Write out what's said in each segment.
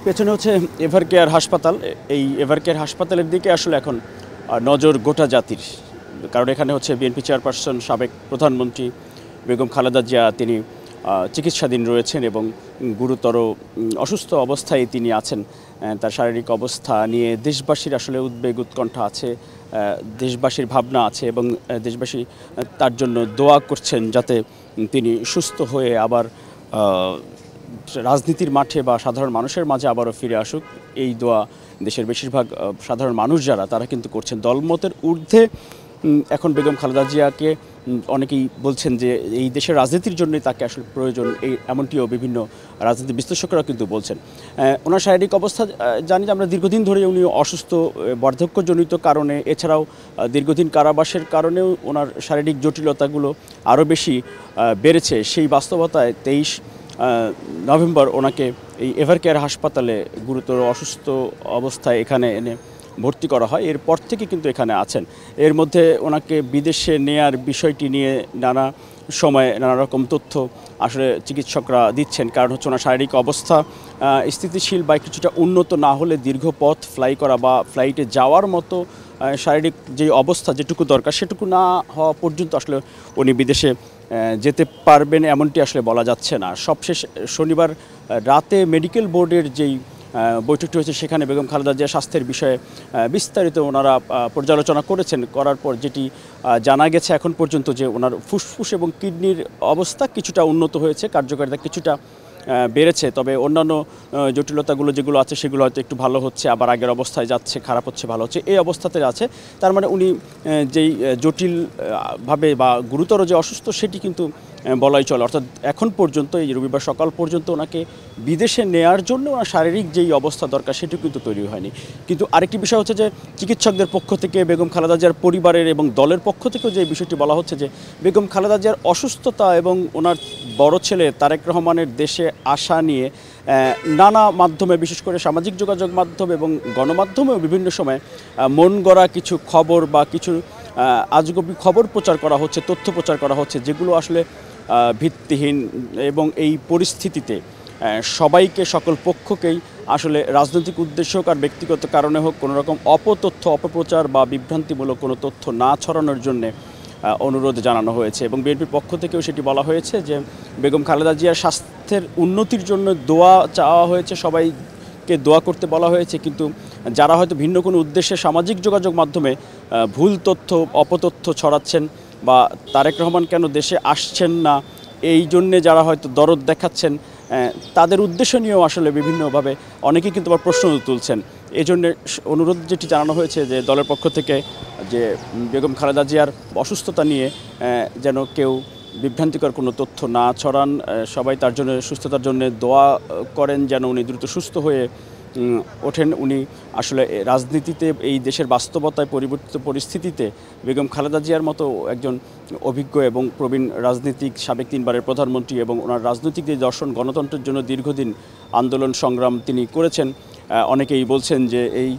পেছনে হচ্ছে এভারকেয়ার হাসপাতাল। এই এভারকেয়ার হাসপাতালের দিকে আসলে এখন নজর গোটা জাতির, কারণ এখানে হচ্ছে বিএনপি চেয়ারপারসন সাবেক প্রধানমন্ত্রী বেগম খালেদা জিয়া তিনি চিকিৎসাধীন রয়েছেন এবং গুরুতর অসুস্থ অবস্থায় তিনি আছেন। তার শারীরিক অবস্থা নিয়ে দেশবাসীর আসলে উদ্বেগ উৎকণ্ঠা আছে, দেশবাসীর ভাবনা আছে এবং দেশবাসী তার জন্য দোয়া করছেন যাতে তিনি সুস্থ হয়ে আবার রাজনীতির মাঠে বা সাধারণ মানুষের মাঝে আবারও ফিরে আসুক। এই দোয়া দেশের বেশিরভাগ সাধারণ মানুষ যারা তারা কিন্তু করছেন। দলমতের ঊর্ধ্বে এখন বেগম খালেদা জিয়াকে অনেকেই বলছেন যে এই দেশের রাজনীতির জন্যই তাকে আসলে প্রয়োজন, এই এমনটিও বিভিন্ন রাজনীতি বিশ্লেষকরা কিন্তু বলছেন। ওনার শারীরিক অবস্থা জানি যে আমরা দীর্ঘদিন ধরে উনি অসুস্থ, বার্ধক্যজনিত কারণে, এছাড়াও দীর্ঘদিন কারাবাসের কারণেও ওনার শারীরিক জটিলতাগুলো আরও বেশি বেড়েছে। সেই বাস্তবতায় 23 নভেম্বর ওনাকে এই এভারকেয়ার হাসপাতালে গুরুতর অসুস্থ অবস্থায় এখানে এনে ভর্তি করা হয়। এরপর থেকে কিন্তু এখানে আছেন। এর মধ্যে ওনাকে বিদেশে নেয়ার বিষয়টি নিয়ে নানা সময়ে নানা রকম তথ্য আসলে চিকিৎসকরা দিচ্ছেন, কারণ হচ্ছে ওনার শারীরিক অবস্থা স্থিতিশীল বা কিছুটা উন্নত না হলে দীর্ঘ পথ ফ্লাই করা বা ফ্লাইটে যাওয়ার মতো শারীরিক যে অবস্থা যেটুকু দরকার সেটুকু না হওয়া পর্যন্ত আসলে উনি বিদেশে যেতে পারবেন এমনটি আসলে বলা যাচ্ছে না। সবশেষ শনিবার রাতে মেডিকেল বোর্ডের যেই বৈঠকটি হয়েছে সেখানে বেগম খালেদা জিয়ার স্বাস্থ্যের বিষয়ে বিস্তারিত ওনারা পর্যালোচনা করেছেন। করার পর যেটি জানা গেছে এখন পর্যন্ত যে ওনার ফুসফুস এবং কিডনির অবস্থা কিছুটা উন্নত হয়েছে, কার্যকারিতা কিছুটা বেড়েছে, তবে অন্যান্য জটিলতাগুলো যেগুলো আছে সেগুলো হয়তো একটু ভালো হচ্ছে, আবার আগের অবস্থায় যাচ্ছে, খারাপ হচ্ছে, ভালো হচ্ছে, এই অবস্থাতে আছে। তার মানে উনি যেই জটিলভাবে বা গুরুতর যে অসুস্থ সেটি কিন্তু বলাই চলে। অর্থাৎ এখন পর্যন্ত এই রবিবার সকাল পর্যন্ত ওনাকে বিদেশে নেয়ার জন্য ওনার শারীরিক যেই অবস্থা দরকার সেটি কিন্তু তৈরি হয়নি। কিন্তু আরেকটি বিষয় হচ্ছে যে চিকিৎসকদের পক্ষ থেকে, বেগম খালেদা জিয়ার পরিবারের এবং দলের পক্ষ থেকেও যে বিষয়টি বলা হচ্ছে যে বেগম খালেদা জিয়ার অসুস্থতা এবং ওনার বড় ছেলে তারেক রহমানের দেশে আসা নিয়ে নানা মাধ্যমে, বিশেষ করে সামাজিক যোগাযোগ মাধ্যম এবং গণমাধ্যমেও বিভিন্ন সময় মন গড়া কিছু খবর বা কিছু আজগুবি খবর প্রচার করা হচ্ছে, তথ্য প্রচার করা হচ্ছে, যেগুলো আসলে ভিত্তিহীন। এবং এই পরিস্থিতিতে সবাইকে, সকল পক্ষকেই আসলে রাজনৈতিক উদ্দেশ্য হোক আর ব্যক্তিগত কারণে হোক কোনো রকম অপতথ্য, অপপ্রচার বা বিভ্রান্তিমূলক কোনো তথ্য না ছড়ানোর জন্যে অনুরোধ জানানো হয়েছে। এবং বিএনপির পক্ষ থেকেও সেটি বলা হয়েছে যে বেগম খালেদা জিয়ার স্বাস্থ্যের উন্নতির জন্য দোয়া চাওয়া হয়েছে, সবাইকে দোয়া করতে বলা হয়েছে। কিন্তু যারা হয়তো ভিন্ন কোনো উদ্দেশ্যে সামাজিক যোগাযোগ মাধ্যমে ভুল তথ্য, অপতথ্য ছড়াচ্ছেন বা তারেক রহমান কেন দেশে আসছেন না এই জন্যে যারা হয়তো দরদ দেখাচ্ছেন, তাদের উদ্দেশ্য নিয়েও আসলে বিভিন্নভাবে অনেকেই কিন্তু আবার প্রশ্ন তুলছেন। এই জন্যে অনুরোধ যেটি জানানো হয়েছে যে দলের পক্ষ থেকে যে বেগম খালেদা জিয়ার অসুস্থতা নিয়ে যেন কেউ বিভ্রান্তিকর কোনো তথ্য না ছড়ান, সবাই তার জন্য সুস্থতার জন্য দোয়া করেন যেন উনি দ্রুত সুস্থ হয়ে ওঠেন। উনি আসলে রাজনীতিতে এই দেশের বাস্তবতায় পরিবর্তিত পরিস্থিতিতে বেগম খালেদা জিয়ার মতো একজন অভিজ্ঞ এবং প্রবীণ রাজনীতিক, সাবেক 3 বারের প্রধানমন্ত্রী এবং ওনার রাজনৈতিক যে দর্শন, গণতন্ত্রের জন্য দীর্ঘদিন আন্দোলন সংগ্রাম তিনি করেছেন। অনেকেই বলছেন যে এই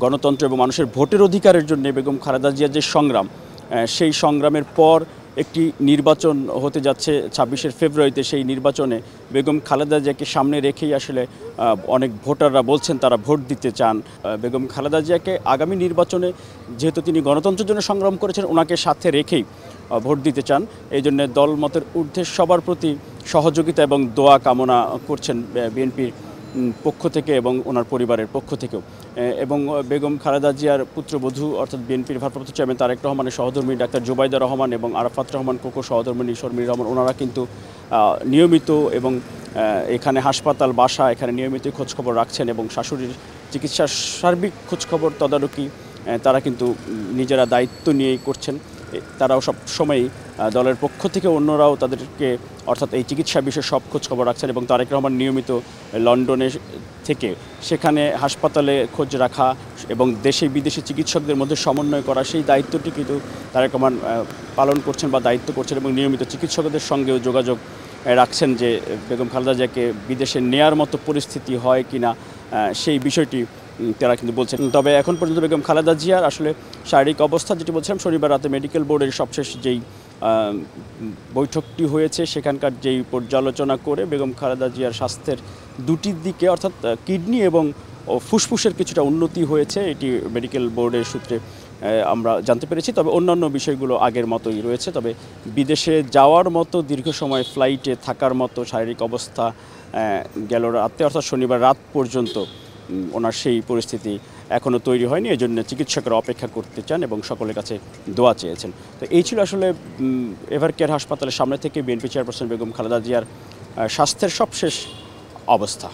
গণতন্ত্র এবং মানুষের ভোটের অধিকারের জন্য বেগম খালেদা জিয়ার যে সংগ্রাম, সেই সংগ্রামের পর একটি নির্বাচন হতে যাচ্ছে 26 ফেব্রুয়ারিতে। সেই নির্বাচনে বেগম খালেদা জিয়াকে সামনে রেখেই আসলে অনেক ভোটাররা বলছেন তারা ভোট দিতে চান। বেগম খালেদা জিয়াকে আগামী নির্বাচনে, যেহেতু তিনি গণতন্ত্রের জন্য সংগ্রাম করেছেন, ওনাকে সাথে রেখেই ভোট দিতে চান। এই জন্য দলমতের ঊর্ধ্বে সবার প্রতি সহযোগিতা এবং দোয়া কামনা করছেন বিএনপির পক্ষ থেকে এবং ওনার পরিবারের পক্ষ থেকেও। এবং বেগম খালেদা জিয়ার পুত্রবধূ অর্থাৎ বিএনপির ভারপ্রাপ্ত চেয়ারম্যান তারেক রহমানের সহধর্মী ডাক্তার জুবাইদা রহমান এবং আরাফাত রহমান কোকো সহধর্মিনী শর্মির রহমান, ওনারা কিন্তু নিয়মিত এবং এখানে হাসপাতাল, বাসা, এখানে নিয়মিত খোঁজখবর রাখছেন এবং শাশুড়ির চিকিৎসার সার্বিক খোঁজখবর, তদারকি তারা কিন্তু নিজেরা দায়িত্ব নিয়েই করছেন। তারাও সব সময়ই দলের পক্ষ থেকে অন্যরাও তাদেরকে অর্থাৎ এই চিকিৎসা বিষয়ে সব খোঁজখবর রাখছেন এবং তারেক রহমান নিয়মিত লন্ডনে থেকে সেখানে হাসপাতালে খোঁজ রাখা এবং দেশে বিদেশি চিকিৎসকদের মধ্যে সমন্বয় করা, সেই দায়িত্বটি কিন্তু তারেক রহমান পালন করছেন বা দায়িত্ব করছেন এবং নিয়মিত চিকিৎসকদের সঙ্গেও যোগাযোগ রাখছেন যে বেগম খালেদা জিয়াকে বিদেশে নেয়ার মতো পরিস্থিতি হয় কি না, সেই বিষয়টি তারা কিন্তু বলছেন। তবে এখন পর্যন্ত বেগম খালেদা জিয়ার আসলে শারীরিক অবস্থা যেটি বলছিলাম, শনিবার রাতে মেডিকেল বোর্ডের সবশেষ যেই বৈঠকটি হয়েছে সেখানকার যেই পর্যালোচনা করে বেগম খালেদা জিয়ার স্বাস্থ্যের দুটির দিকে অর্থাৎ কিডনি এবং ফুসফুসের কিছুটা উন্নতি হয়েছে, এটি মেডিকেল বোর্ডের সূত্রে আমরা জানতে পেরেছি। তবে অন্যান্য বিষয়গুলো আগের মতোই রয়েছে। তবে বিদেশে যাওয়ার মতো দীর্ঘ সময় ফ্লাইটে থাকার মতো শারীরিক অবস্থা গেল রাতে অর্থাৎ শনিবার রাত পর্যন্ত ওনার সেই পরিস্থিতি এখনও তৈরি হয়নি। এজন্য চিকিৎসকরা অপেক্ষা করতে চান এবং সকলের কাছে দোয়া চেয়েছেন। তো এই ছিল আসলে এভারকেয়ার হাসপাতালের সামনে থেকে বিএনপি চেয়ারপারসন বেগম খালেদা জিয়ার স্বাস্থ্যের সবশেষ অবস্থা।